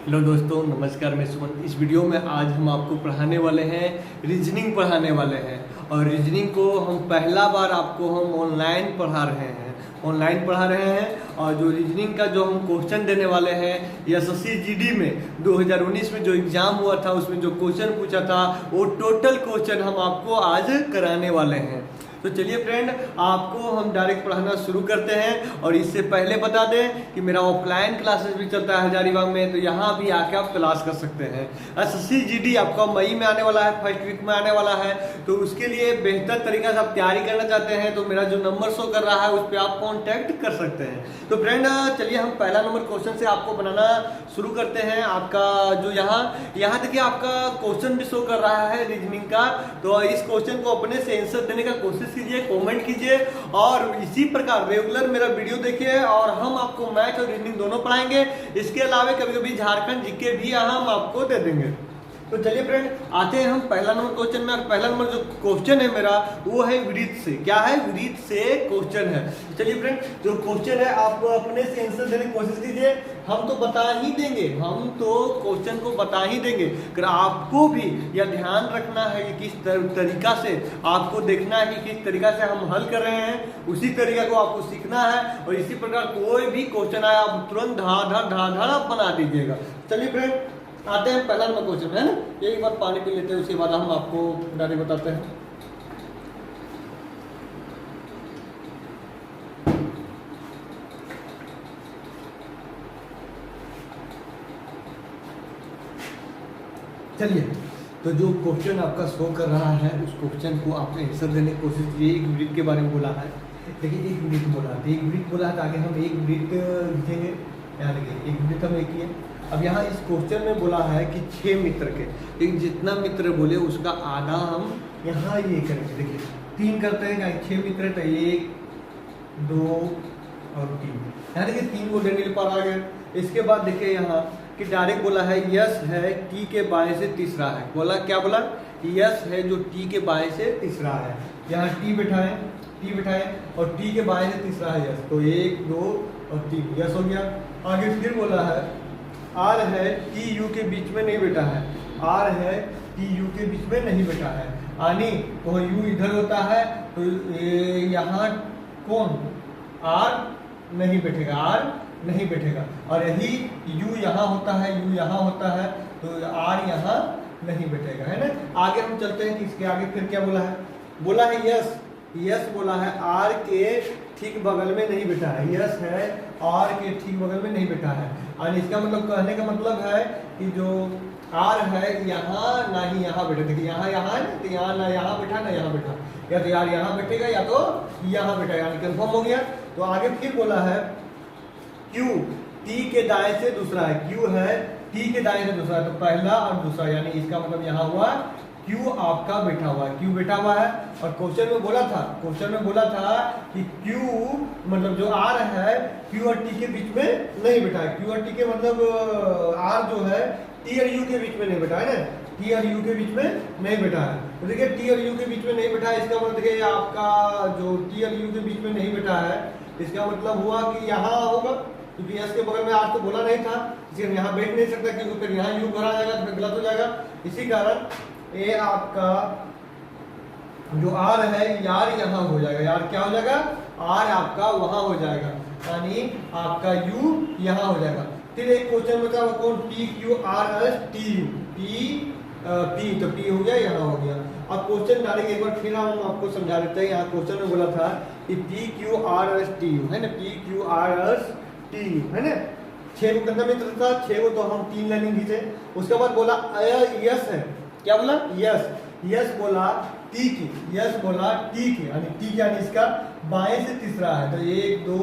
Hello दोस्तों, नमस्कार। मैं सुमन। इस वीडियो में आज हम आपको पढ़ाने वाले हैं, रीजनिंग पढ़ाने वाले हैं। और रीजनिंग को हम पहला बार आपको हम ऑनलाइन पढ़ा रहे हैं। और जो रीजनिंग का जो हम क्वेश्चन देने वाले हैं, एसएससी जीडी में 2019 में जो एग्जाम हुआ था उसमें जो क्वेश्चन पूछा था वो टोटल क्वेश्चन हम आपको आज कराने वाले हैं। तो चलिए फ्रेंड, आपको हम डायरेक्ट पढ़ाना शुरू करते हैं। और इससे पहले बता दें कि मेरा ऑफलाइन क्लासेस भी चलता है हजारीबाग में, तो यहाँ भी आके आप क्लास कर सकते हैं। एसएससी जीडी आपका मई में आने वाला है, फर्स्ट वीक में आने वाला है। तो उसके लिए बेहतर तरीका से आप तैयारी करना चाहते हैं तो मेरा जो नंबर शो कर रहा है उस पर आप कॉन्टैक्ट कर सकते हैं। तो फ्रेंड चलिए हम पहला नंबर क्वेश्चन से आपको बनाना शुरू करते हैं। आपका जो यहाँ देखिए आपका क्वेश्चन भी शो कर रहा है रीजनिंग का। तो इस क्वेश्चन को अपने से आंसर देने का कोशिश कीजिए, कमेंट कीजिए और इसी प्रकार रेगुलर मेरा वीडियो देखिए। और हम आपको मैथ और रीजनिंग दोनों पढ़ाएंगे। इसके अलावा कभी कभी झारखंड जीके भी हम आपको दे देंगे। तो चलिए फ्रेंड, आते हैं हम पहला नंबर क्वेश्चन में। पहला नंबर जो क्वेश्चन है मेरा वो है वृत्त से। क्या है? वृत्त से क्वेश्चन है। चलिए फ्रेंड, जो क्वेश्चन है आप अपने से आंसर देने की कोशिश कीजिए। हम तो बता ही देंगे, हम तो क्वेश्चन को बता ही देंगे, पर आपको भी यह ध्यान रखना है कि किस तरीका से आपको देखना है कि किस तरीका से हम हल कर रहे हैं, उसी तरीका को आपको सीखना है। और इसी प्रकार कोई भी क्वेश्चन आया आप तुरंत धड़ बना दीजिएगा। चलिए फ्रेंड, आते हैं पहला नंबर क्वेश्चन है ना। एक बार पानी पी लेते हैं, उसके बाद हम आपको डायरेक्ट बताते हैं। चलिए, तो जो क्वेश्चन आपका शो कर रहा है उस क्वेश्चन को आप आंसर देने की कोशिश कीजिए। एक वृत्त के बारे में बोला है, देखिए एक वृत्त बोला है, एक वृत्त बोला है तो आगे हम एक वृत्त लिखेंगे। यहाँ देखिए एक वृत्त हम एक ही है। अब यहाँ इस क्वेश्चन में बोला है कि 6 मित्र के, लेकिन जितना मित्र बोले उसका आधा हम यहाँ ये करेंगे। देखिए 3 करते हैं, 6 मित्र तो 1 2 और 3। यहाँ देखिए 3 को डेंगल पर आ गए। इसके बाद देखिए यहाँ कि डायरेक्ट बोला है यस है टी के बाएं से तीसरा है। बोला क्या? बोला यस है जो टी के बाएं से तीसरा है। यहाँ टी बिठाएं और टी के बाएं से तीसरा है यस। तो 1 2 और 3 यस हो गया। आगे फिर बोला है आर है टी यू के बीच में नहीं बैठा है। आर है टी यू के बीच में नहीं बैठा है, यानी तो यू इधर होता है तो यहाँ कौन आर नहीं बैठेगा, आर नहीं बैठेगा। और यही यू यहाँ होता है, यू यहाँ होता है तो आर यहाँ नहीं बैठेगा, है ना। आगे हम चलते हैं कि इसके आगे फिर क्या बोला है। बोला है यस, यस बोला है आर के ठीक बगल में नहीं बैठा है। यस है आर के ठीक बगल में नहीं बैठा है, और इसका मतलब कहने का मतलब है कि जो आर है यहाँ ना ही यहाँ बैठा। देखिए यहाँ है ना, तो यहाँ ना यहाँ बैठा ना यहाँ बैठा, या तो यार यहाँ बैठेगा या तो यहाँ बैठा, यानी कन्फर्म हो गया। तो आगे फिर बोला है क्यू टी के दाएं से दूसरा है। क्यू है टी के दाएं से दूसरा है, तो पहला और दूसरा, यानी इसका मतलब यहाँ हुआ क्यू आपका बैठा हुआ है, क्यू बैठा हुआ है। और क्वेश्चन में बोला था कि क्यू मतलब जो आर है क्यू और टी के बीच में नहीं बैठा है। क्यू और टी के मतलब आर जो है टी और यू के बीच में नहीं बैठा है ना, टी और यू के बीच में नहीं बैठा है। तो देखिए टी और यू के बीच में नहीं बैठा है, इसका मतलब देखिए आपका जो टी और यू के बीच में नहीं बैठा है, इसका मतलब हुआ कि यहाँ होगा, क्योंकि यस के बगल में आर तो बोला नहीं था, इसलिए यहाँ बैठ नहीं सकता, क्योंकि फिर यहाँ यू भरा जाएगा तो फिर गलत हो जाएगा। इसी कारण ये आपका जो आर है यार यहाँ हो जाएगा, यार क्या हो जाएगा, आर आपका वहां हो जाएगा, यानी आपका यू यहाँ हो जाएगा। फिर एक क्वेश्चन बचा हुआ कौन, P Q R S T U, P तो पी हो गया, यहाँ हो गया। अब क्वेश्चन डालेंगे एक बार फिर हम आपको समझा देते हैं। यहाँ क्वेश्चन में बोला था कि P Q R S T U है ना, P Q R S T U है ना। 6 को कितना मित्र था, 6 को तो हम 3 लाइन खींचे। उसके बाद बोला यस है, क्या बोला यस, यस बोला टी की, यस बोला टी की, यानी टी यानी इसका बाएं से तीसरा है, तो 1 2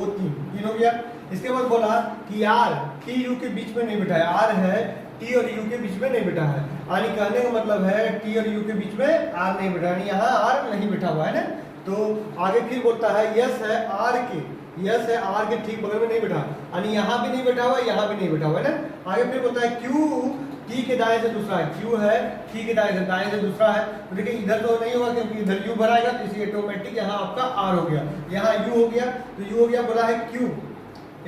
3 हो गया। इसके बाद बोला कि आर टी यू के बीच में नहीं बैठा है। आर है टी और यू के बीच में नहीं बैठा है, यानी कहने का मतलब है टी और यू के बीच में आर नहीं बैठा, यानी यहाँ आर नहीं बैठा हुआ है ना। तो आगे फिर बोलता है यस है आर के, यस है आर के ठीक बगल में नहीं बैठा, यानी यहाँ भी नहीं बैठा हुआ, यहाँ भी नहीं बैठा हुआ है ना। आगे फिर बोलता है क्यू टी के दाएं से दूसरा है, क्यू है टी के दाएं से दूसरा है। तो देखिए इधर तो नहीं होगा क्योंकि इधर यू भराएगा, तो इसलिए ऑटोमेटिक यहाँ आपका आर हो गया, यहाँ यू हो गया, तो यू हो गया। बोला है क्यू,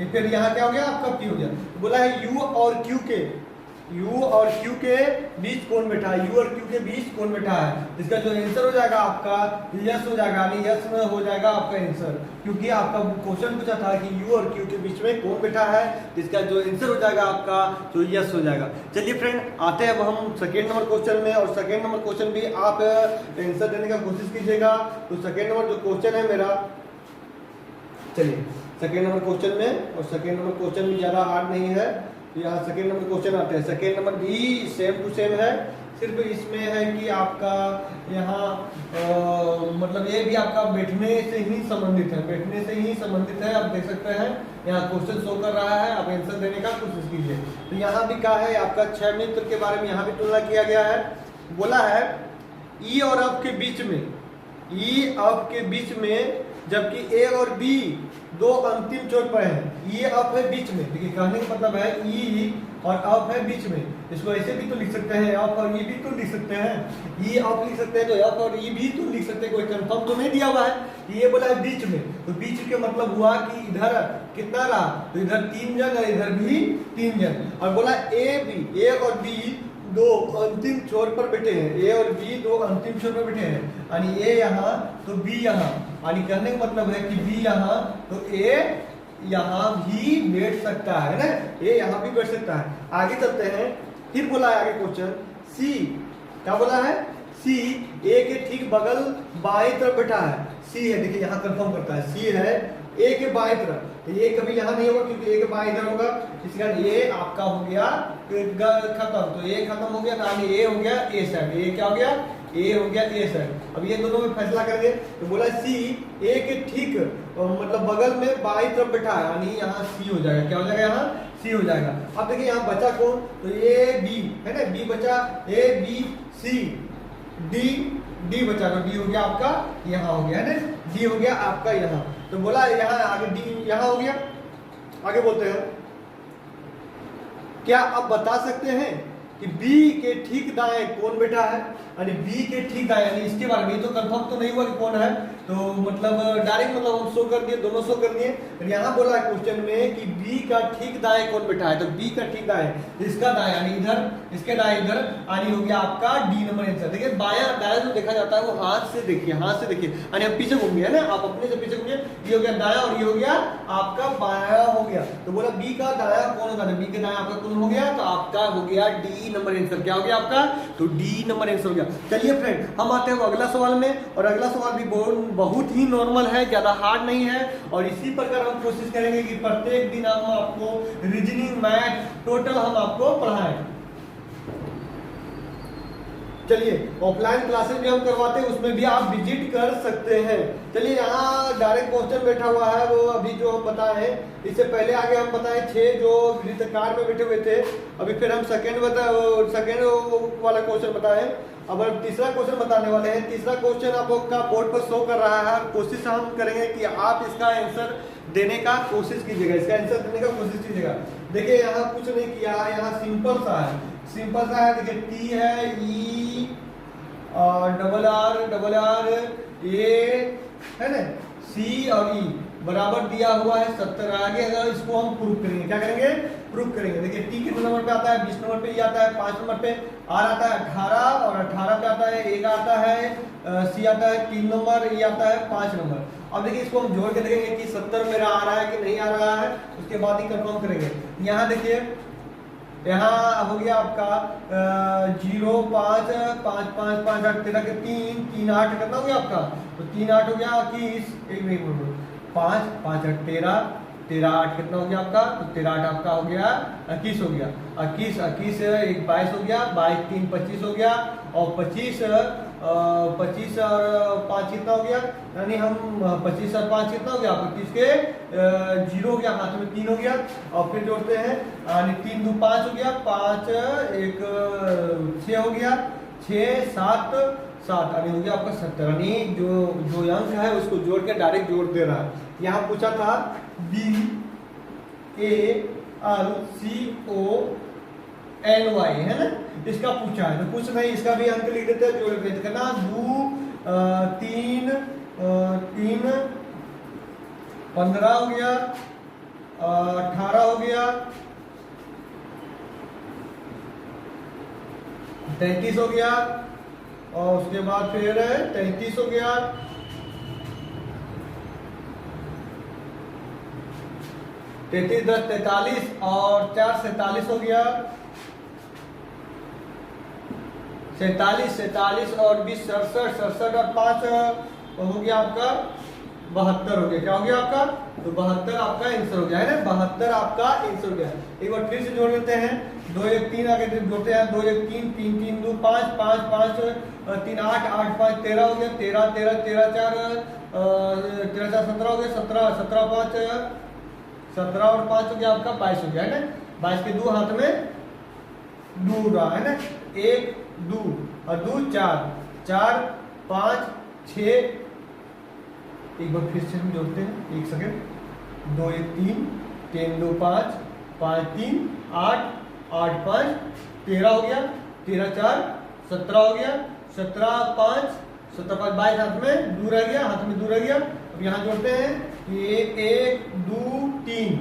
फिर यहाँ क्या हो गया आपका पी हो गया। बोला है यू और क्यू के U और Q के बीच कौन बैठा है, U और Q के बीच कौन बैठा है। इसका जो आंसर हो जाएगा आपका यस हो जाएगा, यानी यस में हो जाएगा आपका आंसर, क्योंकि आपका क्वेश्चन पूछा था कि U और Q के बीच में कौन बैठा है, इसका जो आंसर हो जाएगा आपका तो यस हो जाएगा। चलिए फ्रेंड, आते हैं अब हम सेकेंड नंबर क्वेश्चन में, और सेकेंड नंबर क्वेश्चन भी आप आंसर देने का कोशिश कीजिएगा। तो सेकेंड नंबर जो क्वेश्चन है मेरा, चलिए सेकेंड नंबर क्वेश्चन में, और सेकेंड नंबर क्वेश्चन भी ज़्यादा हार्ड नहीं है, यहाँ सेकेंड नंबर क्वेश्चन आते हैं। सेकेंड नंबर भी सेम टू सेम है, सिर्फ इसमें है कि आपका यहाँ मतलब ये भी आपका बैठने से ही संबंधित है, बैठने से ही संबंधित है। आप देख सकते हैं यहाँ क्वेश्चन शो कर रहा है, आप आंसर देने का कोशिश कीजिए। तो यहाँ भी कहा है आपका 6 मित्र के बारे में, यहाँ भी तुलना किया गया है। बोला है ई और एफ के बीच में, ई एफ के बीच में, जबकि ए और बी दो अंतिम छोर पर है, ये अप है बीच में। देखिए कहने का मतलब है ई और अप है बीच में, इसको ऐसे भी तो लिख सकते हैं, अप और ई भी तो लिख सकते हैं, ई अप लिख सकते हैं तो अप और ई भी तो लिख सकते हैं, कोई कंफर्म तो नहीं दिया हुआ है। ये बोला है बीच में, तो बीच के मतलब हुआ कि इधर कितना रहा, तो इधर 3 जन और इधर भी 3 जन, और बोला ए और बी दो अंतिम छोर पर बैठे हैं, ए और बी दो अंतिम छोर पर बैठे हैं, यानी ए यहाँ तो बी यहाँ, यानी कहने का मतलब है कि बी यहाँ तो ए यहाँ भी बैठ सकता है ना, ए यहाँ भी बैठ सकता है। आगे चलते हैं, फिर बोला है आगे क्वेश्चन सी, क्या बोला है, सी ए के ठीक बगल बाएं तरफ बैठा है, सी है, देखिए यहाँ कंफर्म करता है, सी है ए के बाएं तरफ, तो ये कभी यहाँ नहीं होगा क्योंकि ए के बाएं इधर होगा, इसके बाद ये आपका हो गया खत्म, तो ये खत्म हो गया, तो ये हो गया ए साइड, ये क्या हो गया, ए हो गया ए साइड। अब ये दोनों में फैसला करेंगे, तो बोला सी ए के ठीक मतलब बगल में बाईं तरफ बैठा है, यानी यहाँ सी हो जाएगा, क्या हो जाएगा, यहाँ सी हो जाएगा। अब देखिए यहाँ बचा कौन, तो ए बी है ना, बी बचा, A B C D, D बचा, तो डी हो गया आपका यहाँ हो गया है ना, डी हो गया आपका यहाँ। तो बोला यहाँ आगे डी यहाँ हो गया। आगे बोलते हैं, क्या आप बता सकते हैं कि B के ठीक दाएं कौन बैठा है, यानी B के ठीक दाएं, यानी इसके बारे में तो कंफर्म तो नहीं हुआ कि कौन है, तो मतलब डायरेक्ट मतलब हम शो कर दिए, दोनों शो कर दिए। यहाँ बोला है क्वेश्चन में कि B का ठीक दाएं कौन बैठा है, तो B का ठीक दाएं, इसका दाएं यानी इधर, इसके दाएं इधर, यानी हो गया आपका डी नंबर आंसर। देखिए बायां दायां जो देखा जाता है वो हाथ से देखिए, हाथ से देखिए, यानी हम पीछे घूम गए ना, आप अपने से पीछे घूमिए, ये हो गया दायां और ये हो गया आपका बायां हो गया। तो बोला B का दायां कौन होगा, तो B के दायां आपका कौन हो गया, तो आपका हो गया डी नंबर आंसर। क्या हो गया आपका, तो डी नंबर आंसर हो गया। चलिए फ्रेंड, हम आते हैं अगला सवाल में, और अगला सवाल भी बहुत ही नॉर्मल है, ज्यादा हार्ड नहीं है, और इसी प्रकार हम कोशिश करेंगे कि प्रत्येक दिन हम आपको रीजनिंग, मैथ टोटल हम आपको पढ़ाएं। चलिए ऑफलाइन क्लासेस भी हम करवाते हैं, उसमें भी आप विजिट कर सकते हैं। चलिए यहाँ डायरेक्ट क्वेश्चन बैठा हुआ है, वो अभी जो हम बताए, इससे पहले आगे हम बताए 6 जो वृत्तकार में बैठे हुए थे, अभी फिर हम सेकंड वाला क्वेश्चन बताए। अब तीसरा क्वेश्चन बताने वाले हैं। तीसरा क्वेश्चन आपका बोर्ड पर शो कर रहा है, कोशिश हम करेंगे कि आप इसका आंसर देने का कोशिश कीजिएगा, इसका आंसर देने का कोशिश कीजिएगा। देखिए यहाँ कुछ नहीं किया, यहाँ सिंपल सा है, सिंपल सा है। देखिए टी है, ई और डबल आर ए है ना, सी और ई बराबर दिया हुआ है 70। आगे अगर इसको हम प्रूव करेंगे, क्या करेंगे, प्रूव करेंगे। देखिए टी कितने नंबर पे आता है, 20 नंबर पे ये आता है, 5 नंबर पे आर आता है 18, और 18 पे आता है एक आता है, सी आता है 3 नंबर, ये आता है 5 नंबर। अब देखिए इसको हम जोड़ के देखेंगे कि 70 मेरा आ रहा है कि नहीं आ रहा है, उसके बाद ही कंफर्म करेंगे। यहाँ देखिए यहाँ हो गया आपका 0 5 5 5 5 8 13 के 3 3 8 कितना हो गया आपका, तो 3 8 हो गया 21, 5 5 8 13 13 8 कितना हो गया आपका, तो 13 8 आपका हो गया 21 हो गया, 21 21 1 22 हो गया, 22 3 25 हो गया, और 25 25 और 5 कितना हो गया, यानी हम 25 और 5 कितना हो गया, 25 के 0 हो गया, हाथ में 3 हो गया, और फिर जोड़ते हैं, यानी 3 2 5 हो गया, 5 1 6 हो गया, 6 7 7, यानी हो गया आपका 70। यानी जो अंक है उसको जोड़ के डायरेक्ट जोड़ दे रहा है। यहाँ पूछा था BALCONY है ना, इसका पूछा है, तो कुछ नहीं, इसका भी अंक लिख देते हैं, जोड़ देते हैं ना, 2 3 3 15 हो गया, 18 हो गया, 33 हो गया, और उसके बाद फिर 33 हो गया, 33 10 43 और 4 47 हो गया, 47 47 और 20 67 67 और 5 हो गया आपका 72 हो गया। क्या हो गया आपका? तो 72 आपका आंसर हो गया है ना, 72 आपका आंसर हो गया। एक बार फिर से जोड़ लेते हैं, 2 1 3 आगे जोड़ते हैं, 2 1 3 3 3 2 5 5 5 3 8 8 5 13 हो गया, 13 13 13 4 13 4 17 हो गया, 17 17 5 17 और 5 हो गया आपका 22 हो गया है ना। 22 के 2 हाथ में दू रहा है ना, 1 2 और 2 4 4 5 6। एक बार फिर से हम जोड़ते हैं, 1 सेकंड, 2 1 3 3 2 5 5 3 8 8 5 13 हो गया, 13 4 17 हो गया, 17 5 17 5 22 हाथ में दूर रह गया, हाथ में दूर रह गया। अब यहाँ जोड़ते हैं, ये 1 2 3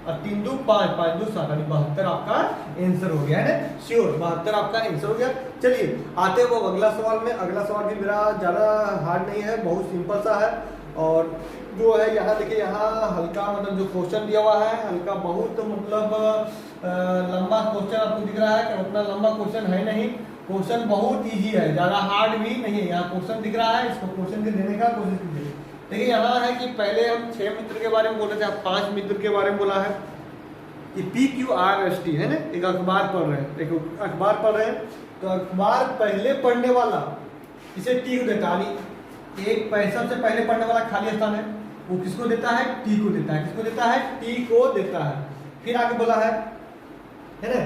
और 3 2 5 5 2 7 यानी 72 आपका आंसर हो गया है ना, श्योर 72 आपका आंसर हो गया। चलिए आते हैं वो अगला सवाल में। अगला सवाल भी मेरा ज़्यादा हार्ड नहीं है, बहुत सिंपल सा है। और जो है यहाँ देखिए, यहाँ हल्का मतलब जो क्वेश्चन दिया हुआ है हल्का बहुत मतलब लंबा क्वेश्चन आपको दिख रहा है कि उतना लंबा क्वेश्चन है नहीं, क्वेश्चन बहुत इजी है, ज़्यादा हार्ड भी नहीं है। यहाँ क्वेश्चन दिख रहा है, इसको क्वेश्चन के देने का कोशिश कीजिए। देखिए यहाँ है कि पहले हम 6 मित्र के बारे में बोले थे, अब 5 मित्र के बारे में बोला है। ये PQRST है ना, एक अखबार पढ़ रहे हैं, एक अखबार पढ़ रहे हैं, तो अखबार पहले पढ़ने वाला इसे टी को देता है, एक पैसा से पहले पढ़ने वाला खाली स्थान है वो किसको देता है? टी को देता है। किसको देता है? टी को देता है। फिर आगे बोला है ना,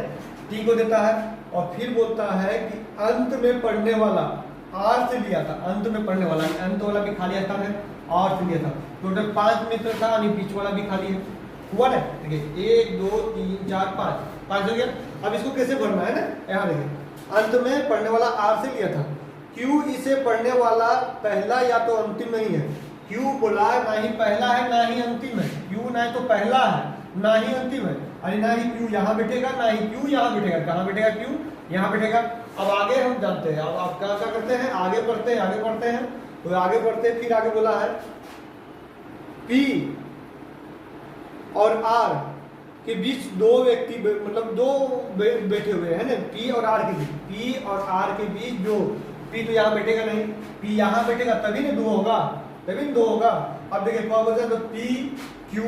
टी को देता है, और फिर बोलता है कि अंत में पढ़ने वाला आर से लिया था, अंत में पढ़ने वाला, अंत वाला भी खाली स्थान है, आर से लिया था। टोटल 5 मित्र था यानी बीच वाला भी खाली है, हुआ ना। देखिए 1 2 3 4 5 5 हो गया। अब इसको कैसे भरना है ना, यहाँ देखिए अंत में पढ़ने वाला आर से लिया था, क्यों इसे पढ़ने वाला पहला या तो अंतिम नहीं है। क्यों बोला ना ही पहला है ना ही अंतिम है, क्यों ना तो पहला है ना ही अंतिम है, अरे ना ही क्यों यहाँ बैठेगा ना ही क्यों यहाँ बैठेगा, कहाँ बैठेगा? क्यों यहाँ बैठेगा। अब आगे हम जानते हैं, अब आप क्या क्या करते हैं, आगे बढ़ते हैं, आगे बढ़ते हैं, तो आगे बढ़ते हैं। फिर आगे बोला है पी और आर के बीच 2 व्यक्ति मतलब 2 बैठे हुए हैं ना, पी और आर के बीच, पी और आर के बीच जो पी तो यहाँ बैठेगा नहीं, पी यहाँ बैठेगा तभी ना 2 होगा, तभी 2 होगा। अब देखिए क्या बोलते हैं, तो पी क्यू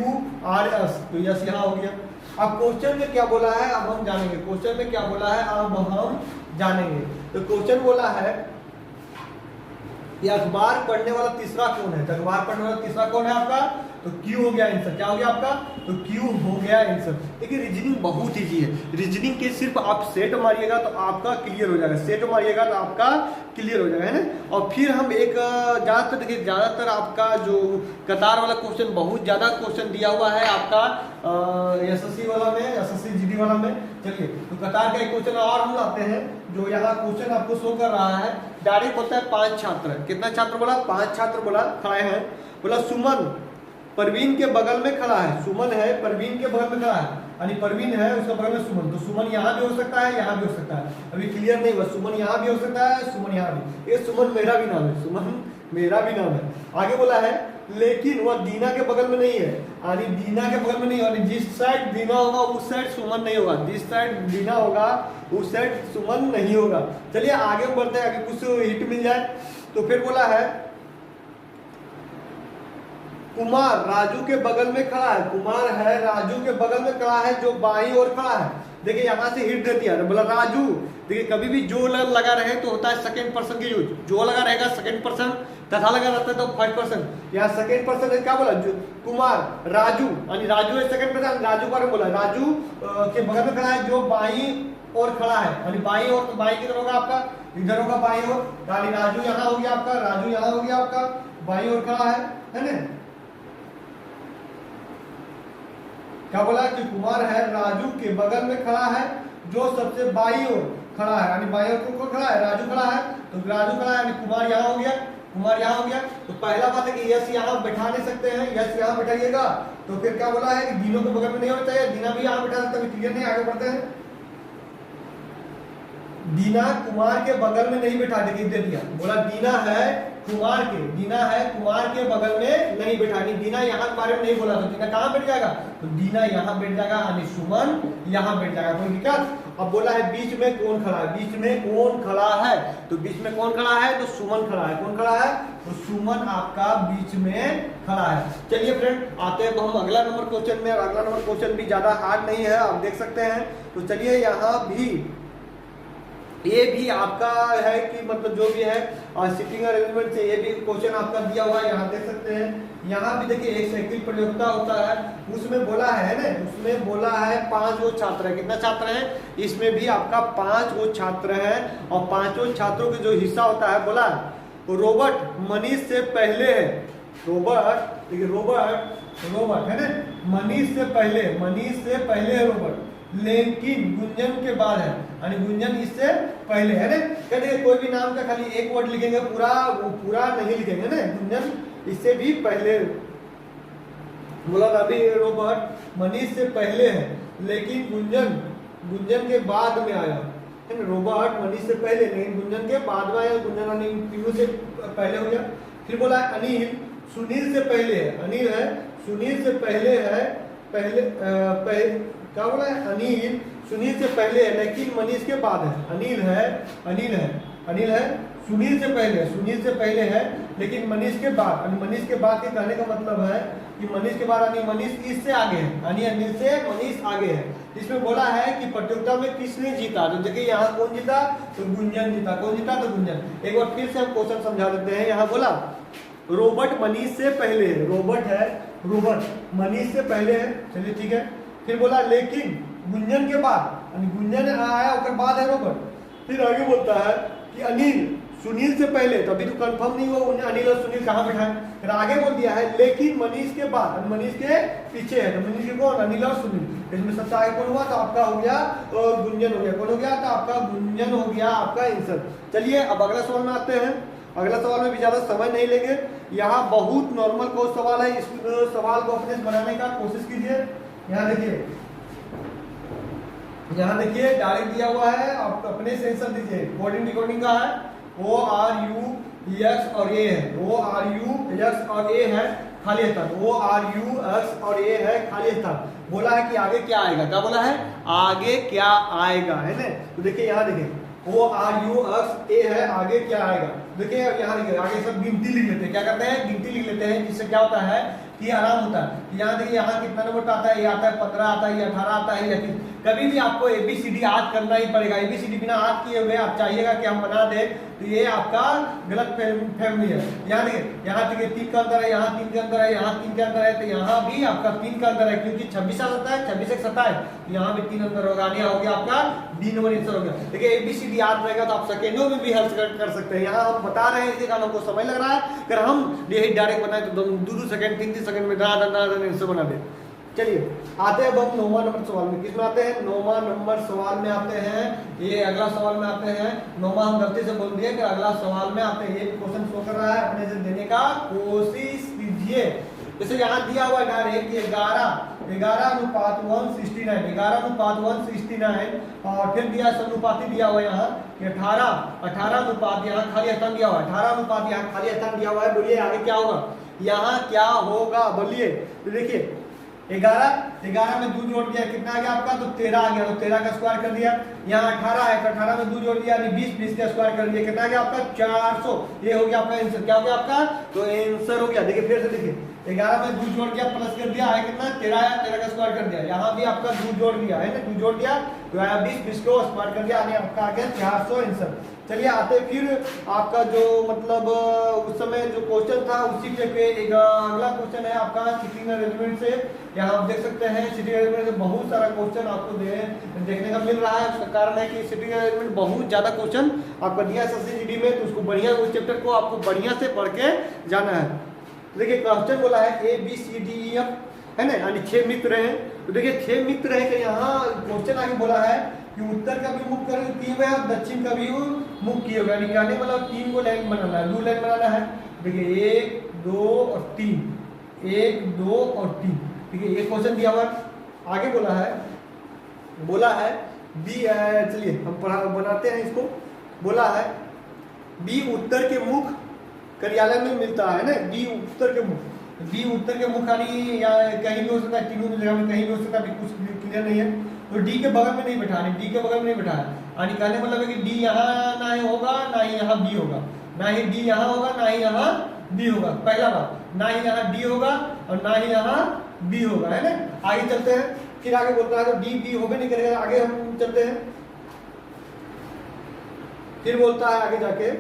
आर एस, तो यस यहाँ हो गया। अब क्वेश्चन में क्या बोला है अब हम जानेंगे, क्वेश्चन में क्या बोला है अब हम जानेंगे। तो क्वेश्चन बोला है ये अखबार पढ़ने वाला तीसरा कौन है, तो अखबार पढ़ने वाला तीसरा कौन है आपका, तो क्यू हो गया आंसर। क्या हो गया आपका, तो क्यू हो गया आंसर। देखिए रीजनिंग बहुत इजी है, रीजनिंग के सिर्फ आप सेट मारिएगा तो आपका क्लियर हो जाएगा, सेट मारिएगा तो आपका क्लियर हो जाएगा, है ना। और फिर हम एक ज़्यादातर देखिए, ज़्यादातर आपका जो कतार वाला क्वेश्चन बहुत ज़्यादा क्वेश्चन दिया हुआ है आपका SSC वाला में, SSC GD वाला में। चलिए तो कतार का एक क्वेश्चन और हम लाते हैं, जो यहाँ क्वेश्चन आपको शो कर रहा है। डायरेक्ट बोलता है 5 छात्र, कितना छात्र बोला, 5 छात्र बोला खड़े हैं। बोला सुमन परवीन के बगल में खड़ा है, सुमन है परवीन के बगल में खड़ा है, यानी परवीन है उसके बगल में सुमन, तो सुमन यहाँ भी हो सकता है यहाँ भी हो सकता है, अभी क्लियर नहीं हुआ, सुमन यहाँ भी हो सकता है सुमन यहाँ भी, ये सुमन मेरा भी नाम है, सुमन मेरा भी नाम है। आगे बोला है लेकिन वह दीना के बगल में नहीं है, यानी दीना के बगल में नहीं, यानी जिस साइड दीना होगा उस साइड सुमन नहीं होगा, जिस साइड दीना होगा उस साइड सुमन नहीं होगा। चलिए आगे बढ़ते हैं, आगे कुछ हिट मिल जाए। तो फिर बोला है कुमार राजू के बगल में खड़ा है, कुमार है राजू के बगल में खड़ा है जो बाईं ओर खड़ा है। देखिए यहाँ से हिट दे दिया, बोला राजू। देखिए कभी भी जो लगा रहे तो होता है सेकंड पर्सन की यूज, जो लगा रहेगा सेकंड पर्सन, तथा लगा रहता है तो फर्स्ट पर्सन। यहाँ सेकंड पर्सन है, क्या बोला कुमार राजू, यानी राजू है सेकंड पर्सन, राजू बारे में बोला राजू के बगल में खड़ा है जो बाईं ओर खड़ा है, यानी बाईं ओर, तो बाईं किधर होगा आपका, इधर होगा बाईं ओर, यानी राजू यहाँ हो गया आपका, राजू यहाँ हो गया आपका, बाईं ओर खड़ा है ना। क्या बोला कि कुमार है राजू के बगल में खड़ा है जो सबसे बाईं ओर खड़ा है, यानी बाईं ओर कौन खड़ा है, राजू खड़ा है, तो राजू खड़ा है, यानी कुमार यहाँ हो गया, कुमार यहाँ हो गया। तो पहला बात है कि यस यहाँ बैठा नहीं सकते हैं, यस यहाँ बैठाइएगा। तो फिर क्या बोला है कि दीनों के बगल में नहीं होना चाहिए, दीना भी यहाँ बैठा सकते हैं, क्लियर नहीं, आगे बढ़ते हैं। दीना कुमार के बगल में नहीं बैठा, देखिए दे दिया, बोला दीना है कुमार के बगल में नहीं बैठा, नहीं दीना यहाँ के बारे में नहीं बोला, तो दीना कहाँ बैठ जाएगा, तो दीना यहाँ बैठ जाएगा, यानी सुमन यहाँ बैठ जाएगा, कोई दिक्कत। अब बोला है बीच में कौन खड़ा है, बीच में कौन खड़ा है, तो बीच में कौन खड़ा है, तो सुमन खड़ा है, कौन खड़ा है, तो सुमन आपका बीच में खड़ा है। चलिए फ्रेंड आते हैं तो हम अगला नंबर क्वेश्चन में, अगला नंबर क्वेश्चन भी ज्यादा हार्ड नहीं है, आप देख सकते हैं। तो चलिए यहाँ भी ये भी आपका है कि मतलब जो भी है सिटिंग अरेंजमेंट से ये भी क्वेश्चन आपका दिया हुआ है, यहाँ देख सकते हैं। यहाँ भी देखिए एक साइकिल प्रतियोगिता होता है, उसमें बोला है ना, उसमें बोला है 5 वो छात्र है, कितना छात्र है, इसमें भी आपका 5 वो छात्र है, और 5 छात्रों के जो हिस्सा होता है बोला तो रोबोट मनीष से पहले है, रोबोट देखिए रोबोट है ना, मनीष से पहले है रोबोट, लेकिन गुंजन के बाद है, यानी गुंजन इससे पहले है ना। कहते कोई भी नाम का खाली एक वर्ड लिखेंगे, पूरा नहीं लिखेंगे ना, गुंजन इससे भी पहले, बोला अभी रोबोट मनीष से पहले है, लेकिन गुंजन के बाद में आया है ना, रोबोट मनीष से पहले लेकिन गुंजन के बाद में आया, गुंजन तीनों से पहले हो गया। फिर बोला अनिल सुनील से पहले है, अनिल है सुनील से पहले है, पहले क्या बोला है, अनिल सुनील से पहले है लेकिन मनीष के बाद है, अनिल है सुनील से पहले है लेकिन मनीष के बाद, मनीष के बाद के कहने का मतलब है कि मनीष के बाद यानी मनीष इससे आगे है, यानी अनिल से मनीष आगे है। इसमें बोला है कि प्रतियोगिता में किसने जीता, तो देखिए यहाँ कौन जीता, तो गुंजन जीता, कौन जीता, तो गुंजन। एक बार फिर से हम क्वेश्चन समझा देते हैं। यहाँ बोला रोबोट मनीष से पहले है, रोबोट मनीष से पहले है, चलिए ठीक है। फिर बोला लेकिन गुंजन के बाद, गुंजन आया उसके बाद है रोबोट। फिर आगे बोलता है कि अनिल सुनील से पहले, तो अभी तो कंफर्म नहीं हुआ अनिल और सुनील कहाँ बैठा है। फिर आगे बोल दिया है लेकिन मनीष के बाद, मनीष के पीछे है, तो मनीष के कौन, अनिल और सुनील। इसमें सबसे आगे कौन हुआ, तो आपका हो गया गुंजन हो गया, कौन हो गया, तो आपका गुंजन हो गया आपका आंसर। चलिए अब अगला सवाल में आते हैं। अगला सवाल में भी ज्यादा समय नहीं लेंगे, यहाँ बहुत नॉर्मल कोर्स सवाल है, इस सवाल को अपने बनाने का कोशिश कीजिए। यहाँ देखिए डायरेक्ट दिया हुआ है, आप अपने से आंसर दीजिए। कोडिंग डिकोडिंग का है, ORUX और A है, ORUX और A है खाली स्थान, ORUX और A है खाली स्थान। बोला है कि आगे क्या आएगा, क्या बोला है, आगे क्या आएगा, है ना। तो देखिए यहाँ देखिए ORUX A है, आगे क्या आएगा, देखिए यहाँ देखिए आगे सब गिनती लिख लेते हैं, क्या करते हैं, गिनती लिख लेते हैं, जिससे क्या होता है कि आराम होता है। यहाँ देखिए यहाँ कितना नंबर आता है, ये आता है 15 आता है, ये 18 आता है, या कभी भी आपको ABCD याद करना ही पड़ेगा। ABCD बिना याद किए हुए आप चाहिएगा कि हम बना दें, तो ये आपका गलत फैमिली है। यहाँ देखिए 3 का अंदर है, यहाँ 3 के अंदर है, यहाँ 3 के अंदर है, तो यहाँ भी आपका 3 का अंदर है, क्योंकि 26 आता है, 26 एक 27, यहाँ भी 3 अंदर होगा, हो गया आपका D नंबर आंसर हो गया। देखिए ABCD याद रहेगा तो आप सेकेंडों में भी हेल्प कर सकते हैं। यहाँ हम बता रहे हैं, इसी कारण हमको समय लग रहा है, अगर हम यही डायरेक्ट बनाए तो 2 सेकंड 3 सेकंड में आंसर बना दे। चलिए आते हैं हम 9वां नंबर सवाल में। किसमें आते हैं, 9वां नंबर सवाल में आते हैं। ये अगला सवाल में आते हैं, 9वां हम गलती से बोल दिए कि अगला सवाल में आते हैं। ये क्वेश्चन शो कर रहा है, अपने से देने का कोशिश कीजिए। जैसे यहाँ दिया हुआ डायरेक्ट 11:169 और फिर दिया अनुपाती दिया हुआ यहाँ 18 अनुपात, यहाँ खाली स्थान दिया हुआ है, 18 अनुपात यहाँ खाली स्थान दिया हुआ है। बोलिए आगे क्या होगा, यहाँ क्या होगा, बोलिए। तो देखिए 11 में 2 जोड़ दिया, कितना आ गया आपका, तो 13 आ गया, तो 13 का स्क्वायर कर दिया। यहाँ 18 है, 18 में 2 जोड़ दिया, 20 का स्क्वायर कर दिया, कितना आ गया आपका 400। ये हो गया आपका आंसर, क्या हो गया आपका, तो आंसर हो गया। देखिए फिर से देखिए 11 में 2 जोड़ दिया, प्लस कर दिया, है कितना 13 है, 13 का स्क्वायर कर दिया। यहाँ भी आपका 2 जोड़ दिया है ना, 2 जोड़ दिया तो आया 20 को स्क्वायर कर दिया, यानी आपका आ गया 400 आंसर। चलिए आते फिर आपका जो मतलब उस समय जो क्वेश्चन था उसी पे एक अगला क्वेश्चन है आपका सिटिंग अरेंजमेंट से। यहाँ आप देख सकते हैं सिटिंग अरेंजमेंट से बहुत सारा क्वेश्चन आपको देखने का मिल रहा है। उसका कारण है कि सिटिंग अरेंजमेंट बहुत ज्यादा क्वेश्चन आपका दिया SSCGD में, तो उसको बढ़िया उस चैप्टर को आपको बढ़िया से पढ़ के जाना है। देखिए क्वेश्चन बोला है ABCDEF है ना, यानी 6 मित्र हैं। तो देखिए 6 मित्र है कि यहाँ क्वेश्चन आगे बोला है कि उत्तर का भी मुख किए हुए और दक्षिण का भी मुख किए हुए, यानी कहने वाला 3 को लाइन बनाना है, 2 लाइन बनाना है। देखिए 1 2 और 3, 1 2 और 3, ठीक है। ये क्वेश्चन दिया हुआ। आगे बोला है बी, चलिए हम बनाते हैं इसको। बोला है बी उत्तर के मुख कार्यालय में मिलता है ना, बी उत्तर के मुख, बी उत्तर के मुख यानी या कहीं भी हो सकता है, तीनों की जगह में कहीं भी हो सकता है, कुछ क्लियर नहीं है। तो डी के बगल में नहीं बैठा, डी के बगल में नहीं बैठा है, यानी कहने का मतलब है कि डी यहाँ ना ही होगा ना ही यहाँ बी होगा, ना ही डी यहाँ होगा ना ही यहाँ बी होगा। पहला बात, ना ही यहाँ डी होगा और ना ही यहाँ बी होगा, है ना। आगे चलते हैं, फिर आगे बोलता है तो डी बी होगा नहीं करेगा। आगे हम चलते हैं, फिर बोलता है आगे जाके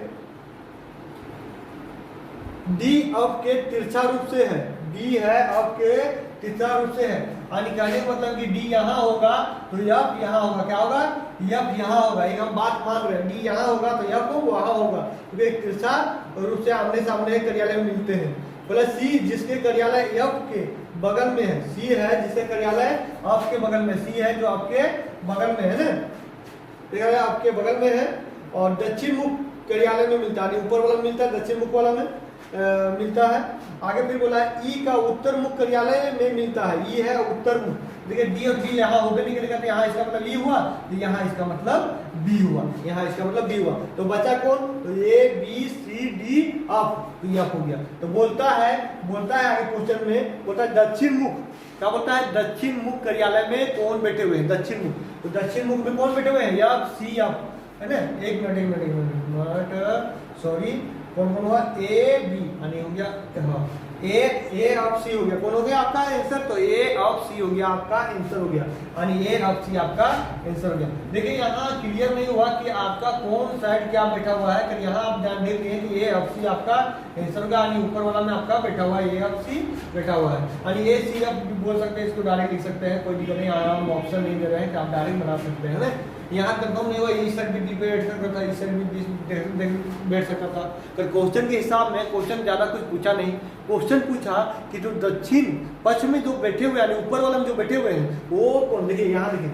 डी अब के तिरछा रूप से है, डी है अब के तिरछा रूप से है, यानी कहने का मतलब कि डी यहाँ होगा तो यफ यहाँ होगा, क्या होगा, यफ यहाँ होगा। एक हम बात मान रहे हैं, डी यहाँ होगा तो यफ वहाँ होगा, क्योंकि एक तिरछा रूप से आमने सामने कार्यालय में मिलते हैं। बोला सी जिसके कार्यालय यफ के बगल में है, सी है जिसके कार्यालय आपके बगल में, सी है जो आपके बगल में है ना, आपके बगल में है और दक्षिण मुख कार्यालय में मिलता है, ऊपर वाला में मिलता है, दक्षिण मुख वाला में मिलता है। आगे फिर बोला है ई का उत्तर मुख कार्यालय में मिलता है, ई है उत्तर मुख। देखिए डी और बी यहाँ होगा नहीं करेगा, तो यहाँ इसका मतलब ई हुआ, तो यहाँ इसका मतलब बी हुआ, यहाँ इसका मतलब बी हुआ। तो बचा कौन, तो ए बी सी डी अफ, तो एफ हो गया। तो बोलता है आगे क्वेश्चन में बोलता है दक्षिण मुख, क्या बोलता है, दक्षिण मुख कार्यालय में कौन बैठे हुए हैं, दक्षिण मुख। तो दक्षिण मुख में कौन बैठे हुए हैं, एफ सी एफ, है ना। एक मिनट सॉरी, कौन कौन हुआ, ए बी यानी हो गया, हाँ ए ऑफ सी हो गया। कौन हो गया आपका आंसर, तो ए ऑफ सी हो गया आपका आंसर हो गया, यानी ए ऑफ सी आपका आंसर हो गया। देखिए यहाँ क्लियर नहीं हुआ कि आपका कौन साइड क्या बैठा हुआ है, कि यहाँ आप ध्यान देते हैं कि ए ऑफ सी आपका आंसर होगा, यानी ऊपर वाला में आपका बैठा हुआ है, ए ऑफ सी बैठा हुआ है, यानी ए सी आप बोल सकते हैं, इसको डायरेक्ट लिख सकते हैं, कोई दिक्कत नहीं। हम ऑप्शन नहीं दे रहे हैं कि आप डायरेक्ट बना सकते हैं ना। यहाँ कंफर्म नहीं हुआ, इस साइड भी बैठ सकता था, इस साइड भी बैठ सकता था। तो क्वेश्चन के हिसाब में क्वेश्चन ज्यादा कुछ पूछा नहीं, क्वेश्चन पूछा कि जो दक्षिण पश्चिम में जो बैठे हुए हैं, ऊपर वाले में जो बैठे हुए हैं वो कौन। देखिए यहाँ देखिए,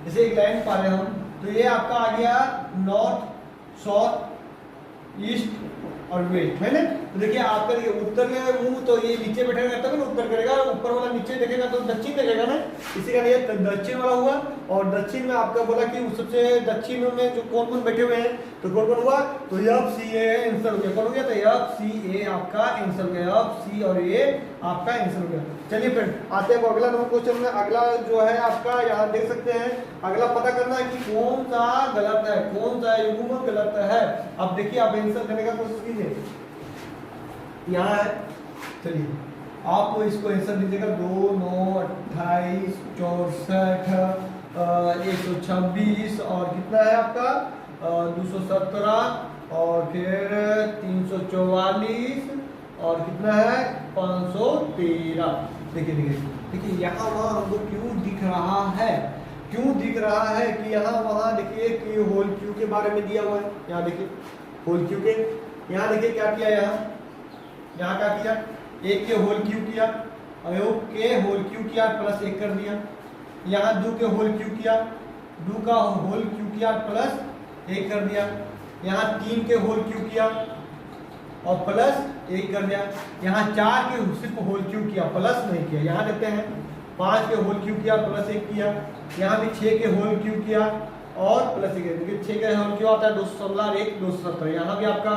जैसे एक लाइन पा रहे हैं हम, तो ये आपका आ गया नॉर्थ साउथ ईस्ट और वेस्ट, है ना। तो देखिए आपका देखिए उत्तर के मुंह तो ये नीचे बैठेगा तब ना उत्तर करेगा, और ऊपर वाला नीचे देखेगा तो दक्षिण देखेगा ना, इसी का ये दक्षिण वाला हुआ। और दक्षिण में आपका बोला कि सबसे दक्षिण में जो कौन कौन बैठे हुए हैं, तो कौन कौन हुआ, तो एफ सी ए आंसर हो गया। कौन हो गया, तो एफ सी ए आपका आंसर हो गया, एफ सी और ए आपका आंसर हो गया। चलिए फ्रेंड आते हैं अगला नंबर क्वेश्चन में। अगला जो है आपका यहाँ देख सकते हैं, अगला पता करना है कि कौन सा गलत है, कौन सा युग्म गलत है। अब देखिए आप आंसर देने का कोशिश कीजिए, यहाँ है, चलिए आप इसको आंसर दीजिएगा 2 9 28 64 126 और कितना है आपका 217 और फिर 344 और कितना है 513। देखिए देखिए देखिए यहाँ वहाँ हमको क्यों दिख रहा है, क्यों दिख रहा है कि यहाँ वहाँ देखिए कि होल क्यू के बारे में दिया हुआ है। यहाँ देखिए होल क्यू के, यहाँ देखिए क्या किया, यहाँ क्या किया, एक के होल क्यू किया, अयोग के होल क्यू किया प्लस 1 कर दिया। यहाँ 2 के होल क्यू किया, 2 का होल क्यू किया प्लस 1 कर दिया। यहाँ 3 के होल क्यू किया और प्लस 1 कर दिया। यहाँ 4 के सिर्फ होल क्यू किया, प्लस नहीं किया। यहाँ देखते हैं 5 के होल क्यू किया प्लस 1 किया। यहाँ भी 6 के होल क्यू किया और प्लस 1, देखिए 6 के होल क्यू आता है 217 217। यहाँ भी आपका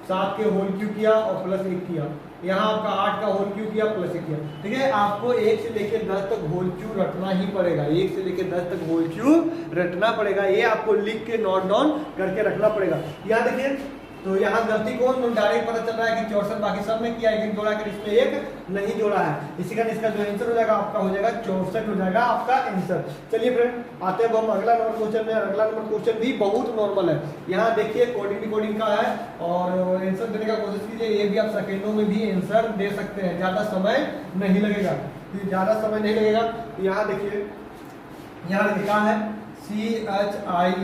7 के होल क्यू किया और प्लस 1 किया। यहाँ आपका 8 का होल क्यू किया प्लस 1 किया। ठीक है, आपको 1 से लेकर 10 तक होल क्यू रटना ही पड़ेगा, 1 से लेकर 10 तक होल क्यू रटना पड़ेगा। ये आपको लिख के नोट डाउन करके रखना पड़ेगा। यहाँ देखिए तो यहाँ गलती कौन, डायरेक्ट पता चल रहा है कि 64 बाकी सब में किया, एक जोड़ा कर इसमें एक नहीं जोड़ा है, इसी कारण इसका जो आंसर हो जाएगा आपका हो जाएगा 64 हो जाएगा आपका आंसर। चलिए फ्रेंड आते हैं हम अगला नंबर क्वेश्चन में। अगला नंबर क्वेश्चन भी बहुत नॉर्मल है। यहाँ देखिए कोडिंग का है और आंसर देने का कोशिश कीजिए। ये भी आप सेकेंडों में भी आंसर दे सकते हैं, ज्यादा समय नहीं लगेगा, ज्यादा समय नहीं लगेगा। यहाँ देखिए, यहाँ लिखा है CHILD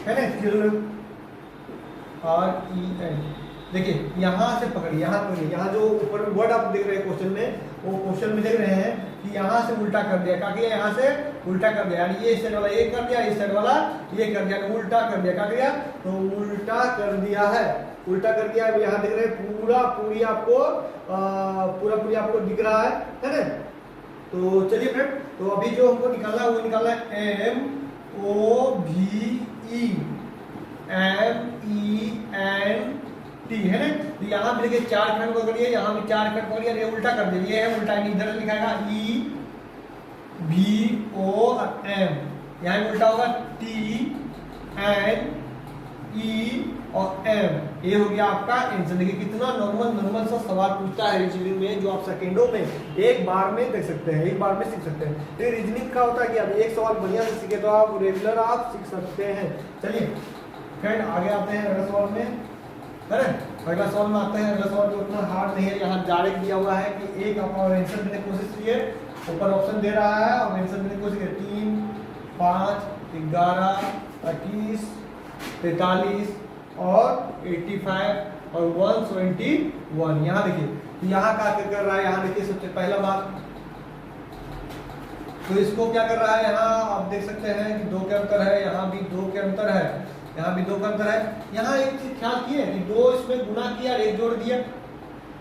है ना, चिल्ड्रन REN। देखिए यहाँ से पकड़िए, यहाँ पकड़िए, यहाँ जो ऊपर में वर्ड आप देख रहे हैं क्वेश्चन में, वो क्वेश्चन में देख रहे हैं कि यहाँ से उल्टा कर दिया, क्या किया, यहाँ से उल्टा कर दिया, यानी ये साइड वाला ये कर दिया, इस साइड वाला ये कर दिया, उल्टा कर दिया। क्या किया, तो उल्टा कर दिया है, उल्टा कर दिया। यहाँ देख रहे हैं पूरा पूरी आपको दिख रहा है ना। तो चलिए फ्रेंड तो अभी जो हमको निकालना है वो निकालना है MOVEMENT, है ना। तो यहाँ भी देखिए 4 खंड पकड़िए, यहाँ भी 4 खंड पकड़िए, ये उल्टा कर दीजिए, ये है उल्टा, इधर लिखाएगा EVOM, यहाँ उल्टा होगा TNE और M, ये हो गया आपका आंसर। देखिए कितना नॉर्मल सा सवाल पूछता है रीजनिंग में, जो आप सेकेंडों में एक बार में देख सकते हैं, एक बार में सीख सकते हैं। ये रीजनिंग का होता है कि आप एक सवाल बढ़िया से सीखे तो आप रेगुलर आप सीख सकते हैं। चलिए फ्रेंड आगे आते हैं अगला सवाल में, है ना। अगला सवाल में आते हैं। अगला सवाल जो उतना हार्ड नहीं है, यहाँ डायरेक्ट दिया हुआ है कि एक आप आंसर देने की कोशिश कीजिए, ऊपर ऑप्शन दे रहा है और आंसर देने की कोशिश कीजिए। 3, 5, 11, 25, 43 और 85 और 171। यहाँ देखिए तो यहाँ क्या कर रहा है, यहाँ देखिए सबसे पहला बात तो इसको क्या कर रहा है, यहाँ आप देख सकते हैं कि 2 के अंतर है, यहाँ भी 2 के अंतर है, यहाँ भी 2 का अंतर है। यहाँ एक चीज ख्याल किए कि 2 इसमें गुना किया, 1 जोड़ दिया,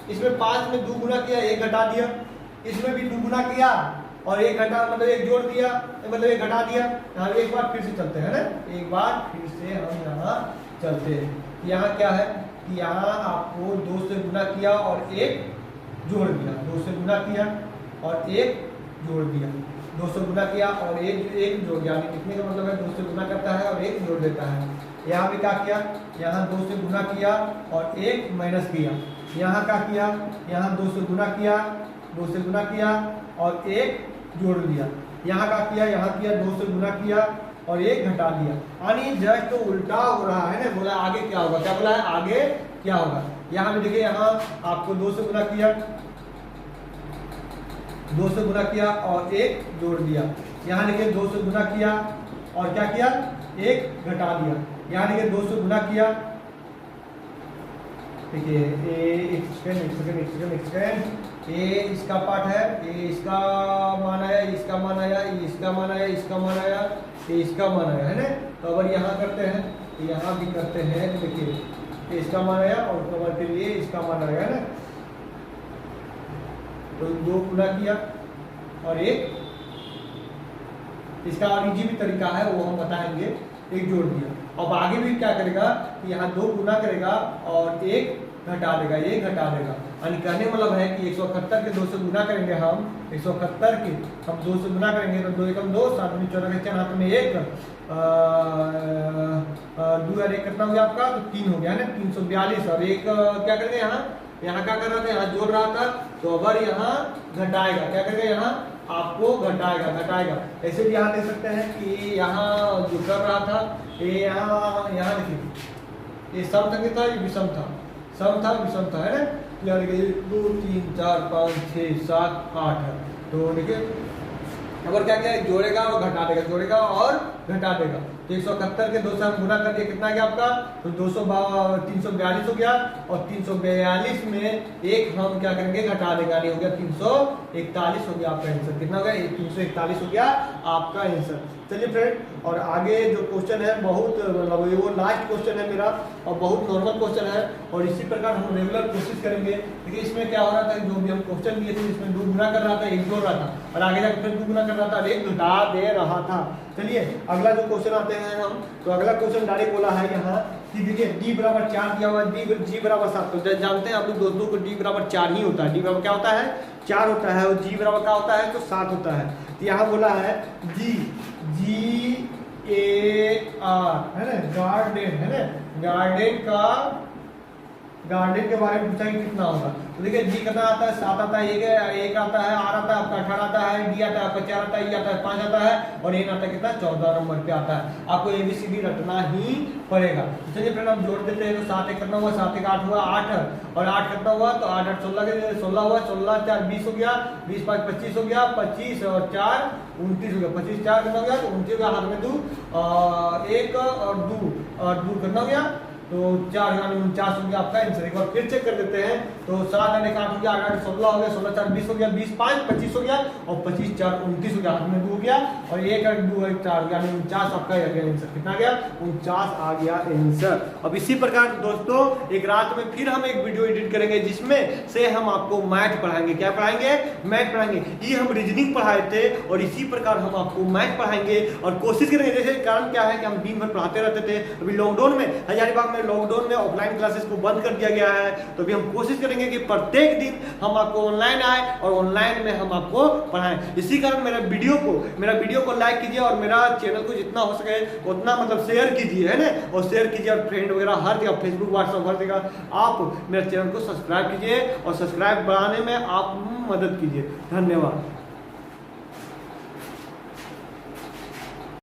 इसमें 5 में 2 गुना किया, 1 घटा दिया, इसमें भी 2 गुना किया और 1 घटा मतलब 1 जोड़ दिया, मतलब 1 घटा दिया। यहाँ एक बार फिर से चलते हैं ना, एक बार फिर से हम यहाँ चलते हैं। यहाँ क्या है कि यहाँ आपको 2 से गुना किया और 1 जोड़ दिया, 2 से गुना किया और 1 जोड़ दिया, 2 से गुना किया और 1 जोड़ दिया। लिखने का मतलब है 2 से गुना करता है और 1 जोड़ देता है। यहाँ भी क्या किया, यहाँ 2 से गुना किया और 1 माइनस किया। यहाँ क्या किया, यहाँ 2 से गुना किया, 2 से गुना किया और 1 जोड़ दिया। यहाँ क्या किया, यहाँ किया 2 से गुना किया और 1 घटा दिया। यानी जस्ट तो उल्टा हो रहा है ना। बोला आगे क्या होगा, क्या बोला है आगे क्या होगा। यहाँ भी देखिए, यहाँ आपको 2 से गुना किया, 2 से गुना किया और 1 जोड़ दिया। यहाँ देखिए 2 से गुना किया और क्या किया, 1 घटा दिया। यहाँ देखिए 2 से गुना किया, देखिए एक सेकंड, ये इसका पार्ट है, ये इसका मान आया, इसका मान आया, इसका मान आया, इसका मान आया, ये इसका मान आया, है ना। तो अगर यहाँ करते हैं तो यहाँ भी करते हैं, देखिए ये इसका मान आया और उसके बाद फिर ये इसका मान आया, है ना। तो 2 गुना किया और 1, इसका और इजी भी तरीका है वो हम बताएंगे, 1 जोड़ दिया। अब आगे भी क्या करेगा कि यहाँ 2 गुना करेगा और 1 घटा देगा, 1 घटा देगा। यानी कहने मतलब है कि 171 के 2 से गुना करेंगे हम, 171 के हम 2 से गुना करेंगे तो 2 एकम 2, 7 में 14 के 4 हाथ में 1, 2 और 1 कितना हो गया आपका, तो 3 हो गया है ना, 342। और 1 क्या करेंगे, यहाँ क्या कर रहा था, यहाँ जोड़ रहा था, तो अगर यहाँ घटाएगा, क्या करेगा, यहाँ आपको घटाएगा। ऐसे भी यहाँ देख सकते हैं कि यहाँ जो कर रहा था ये यहाँ देखिए ये सम था कितना, ये विषम था, सम था विषम था, है ना। यहाँ देखिए 2 3 4 5 6 7 8 है। तो देखिए अगर क्या क्या जोड़ेगा और घटा देगा, जोड़ेगा और घटा देगा। तो 171 के 2 से हम गुना कर दिए, कितना गया आपका, तो 342 हो गया और 342 में 1 हम क्या करेंगे, घटा देगा, नहीं हो गया 341 हो गया आपका आंसर। कितना हो गया, 341 हो गया आपका आंसर। चलिए फ्रेंड, और आगे जो क्वेश्चन है बहुत मतलब वो लास्ट क्वेश्चन है मेरा और बहुत नॉर्मल क्वेश्चन है और इसी प्रकार हम रेगुलर कोशिश करेंगे। देखिए इसमें क्या हो रहा था, जो भी हम क्वेश्चन दिए थे इसमें 2 गुना कर रहा था, 1 जोड़ रहा था और आगे जाकर फिर 2 गुना कर रहा था, 1 घटा दे रहा था। चलिए अगला जो क्वेश्चन आते हैं हम, तो अगला क्वेश्चन डायरेक्ट बोला है यहाँ कि देखिए d बराबर 4 दिया हुआ है, g बराबर 7। तो जानते हैं आप लोग दोस्तों को d बराबर 4 ही होता है, d बराबर क्या होता है, 4 होता है और g बराबर क्या होता है, तो 7 होता है। तो यहाँ बोला है GAR, है ना, गार्डन, है ना, गार्डन के बारे में पूछा कि कितना होगा। तो देखिए जी कितना आता है, 7 आता है, 1 आता है, R आता है आपका, 18 आता है, D आता है आपका, 4 आता है, E आता है 5 आता है और N आता है कितना, 14 नंबर पे आता है। आपको ABCD रटना ही पड़ेगा। चलिए फ्रेंड हम जोड़ देते हैं। तो 7 1 कितना हुआ, 7 1 8 हुआ, 8 और 8 कितना हुआ, तो 8 8 16 के 16 हुआ, 16 4 20 हो गया, 20 5 25 हो गया, 25 और 4 29 हो गया, 25 4 कितना हो गया, तो 29 हो गया, हाथ में 2 1 और 2 कितना हो गया, तो तो 449 हो गया आपका आंसर। एक बार फिर चेक कर देते हैं। तो 7 यानी 8 हो गया, 8 16 हो गया, 16 4 20 हो गया, 20 5 25 हो गया और 25 4 29 हो गया, हाथ में 2 हो गया और 1 8 2 1 4 यानी 49 आपका आंसर कितना गया, 49 आ गया आंसर। अब इसी प्रकार दोस्तों एक रात में फिर हम एक वीडियो एडिट करेंगे जिसमें से हम आपको मैथ पढ़ाएंगे। क्या पढ़ाएंगे? मैथ पढ़ाएंगे। ये हम रीजनिंग पढ़ाए थे और इसी प्रकार हम आपको मैथ पढ़ाएंगे और कोशिश करेंगे। जैसे कारण क्या है कि हम दिन भर पढ़ाते रहते थे, अभी लॉकडाउन में हजारीबाग में लॉकडाउन में ऑफलाइन क्लासेस को बंद कर दिया गया है, तो अभी हम कोशिश करेंगे कि प्रत्येक दिन हम आपको ऑनलाइन आए और ऑनलाइन में हम आपको पढ़ाएं। इसी कारण मेरा वीडियो को लाइक कीजिए और मेरा चैनल को जितना हो सके उतना मतलब शेयर कीजिए, है ना, और शेयर कीजिए और फ्रेंड वगैरह हर जगह फेसबुक व्हाट्सएप हर जगह आप मेरे चैनल को सब्सक्राइब कीजिए और सब्सक्राइब बढ़ाने में आप मदद कीजिए। धन्यवाद।